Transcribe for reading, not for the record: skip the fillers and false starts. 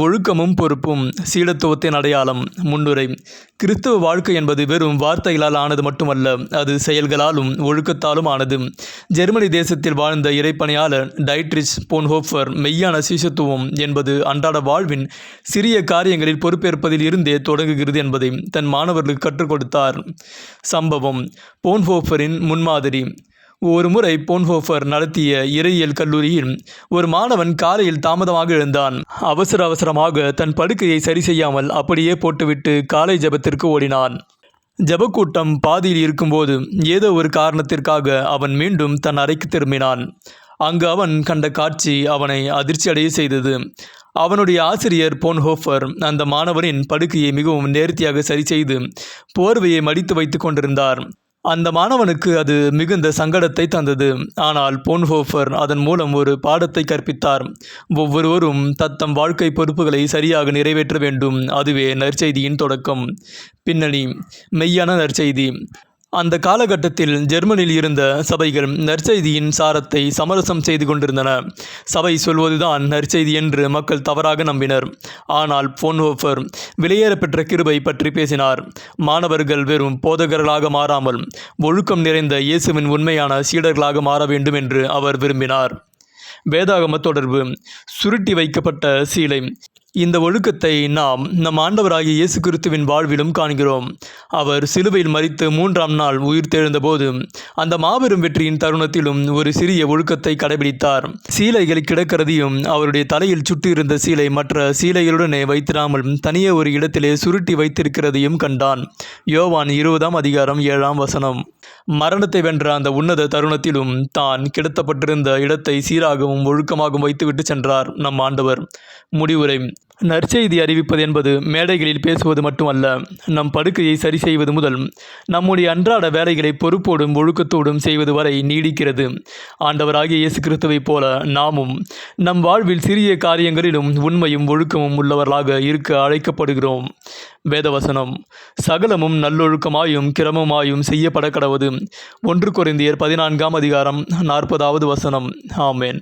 ஒழுக்கமும் பொறுப்பும் சீடத்துவத்தின் அடையாளம். முன்னுரை. கிறிஸ்தவ வாழ்க்கை என்பது வெறும் வார்த்தைகளால் ஆனது மட்டுமல்ல, அது செயல்களாலும் ஒழுக்கத்தாலும் ஆனது. ஜெர்மனி தேசத்தில் வாழ்ந்த இறைப்பணியாளர் டைட்ரிச் போன்ஹோஃபர் மெய்யான சீஷத்துவம் என்பது அன்றாட வாழ்வின் சிறிய காரியங்களில் பொறுப்பேற்பதில் இருந்தே தொடங்குகிறது என்பதை தன் மாணவர்களுக்கு கற்றுக் கொடுத்தார். சம்பவம். போன்ஹோஃபரின் முன்மாதிரி. ஒரு முறை போன்ஹோஃபர் நடத்திய இறையியல் கல்லூரியில் ஒரு மாணவன் காலையில் தாமதமாக எழுந்தான். அவசரமாக தன் படுக்கையை சரி செய்யாமல் அப்படியே போட்டுவிட்டு காலை ஜெபத்திற்கு ஓடினான். ஜெபக்கூட்டம் பாதியில் இருக்கும்போது ஏதோ ஒரு காரணத்திற்காக அவன் மீண்டும் தன் அறைக்கு திரும்பினான். அங்கு அவன் கண்ட காட்சி அவனை அதிர்ச்சியடைய செய்தது. அவனுடைய ஆசிரியர் போன்ஹோஃபர் அந்த மாணவனின் படுக்கையை மிகவும் நேர்த்தியாக சரி செய்து போர்வையை மடித்து வைத்து கொண்டிருந்தார். அந்த மாணவனுக்கு அது மிகுந்த சங்கடத்தை தந்தது. ஆனால் போன்ஹோஃபர் அதன் மூலம் ஒரு பாடத்தை கற்பித்தார். ஒவ்வொருவரும் தத்தம் வாழ்க்கை பொறுப்புகளை சரியாக நிறைவேற்ற வேண்டும். அதுவே நற்செய்தியின் தொடக்கம். பின்னணி. மெய்யான நற்செய்தி. அந்த காலகட்டத்தில் ஜெர்மனியில் இருந்த சபைகள் நற்செய்தியின் சாரத்தை சமரசம் செய்து கொண்டிருந்தன. சபை சொல்வதுதான் நற்செய்தி என்று மக்கள் தவறாக நம்பினர். ஆனால் போன்ஹோஃபர் விலையேறப்பெற்ற கிருபை பற்றி பேசினார். மாணவர்கள் வெறும் போதகர்களாக மாறாமல் ஒழுக்கம் நிறைந்த இயேசுவின் உண்மையான சீடர்களாக மாற வேண்டும் என்று அவர் விரும்பினார். வேதாகம தொடர்பு. சுருட்டி வைக்கப்பட்ட சீலை. இந்த ஒழுக்கத்தை நாம் நம் ஆண்டவராகிய இயேசு கிறிஸ்துவின் வாழ்விலும் காண்கிறோம். அவர் சிலுவையில் மரித்து 3ஆம் நாள் உயிர்த்தெழுந்தபோது அந்த மாபெரும் வெற்றியின் தருணத்திலும் ஒரு சிறிய ஒழுக்கத்தை கடைபிடித்தார். சீலைகள் கிடக்கிறதையும் அவருடைய தலையில் சுட்டியிருந்த சீலை மற்ற சீலைகளுடனே வைத்திராமல் தனியே ஒரு இடத்திலே சுருட்டி வைத்திருக்கிறதையும் கண்டான். யோவான் 20ஆம் அதிகாரம் 7ஆம் வசனம். மரணத்தை வென்ற அந்த உன்னத தருணத்திலும் தான் கிடத்தப்பட்டிருந்த இடத்தை சீராகவும் ஒழுக்கமாகவும் வைத்துவிட்டு சென்றார் நம் ஆண்டவர். முடிவுரை. நற்செய்தி அறிவிப்பது என்பது மேடைகளில் பேசுவது மட்டுமல்ல, நம் படுக்கையை சரி செய்வது முதல் நம்முடைய அன்றாட வேலைகளை பொறுப்போடும் ஒழுக்கத்தோடும் செய்வது வரை நீடிக்கிறது. ஆண்டவராகிய இயேசு கிறிஸ்துவைப் போல நாமும் நம் வாழ்வில் சிறிய காரியங்களிலும் உண்மையும் ஒழுக்கமும் உள்ளவர்களாக இருக்க அழைக்கப்படுகிறோம். வேதவசனம். சகலமும் நல்லொழுக்கமாயும் கிரமமாயும் செய்யப்பட கடவது. 1 கொரிந்தியர் 14ஆம் அதிகாரம் 40வது வசனம். ஆமென்.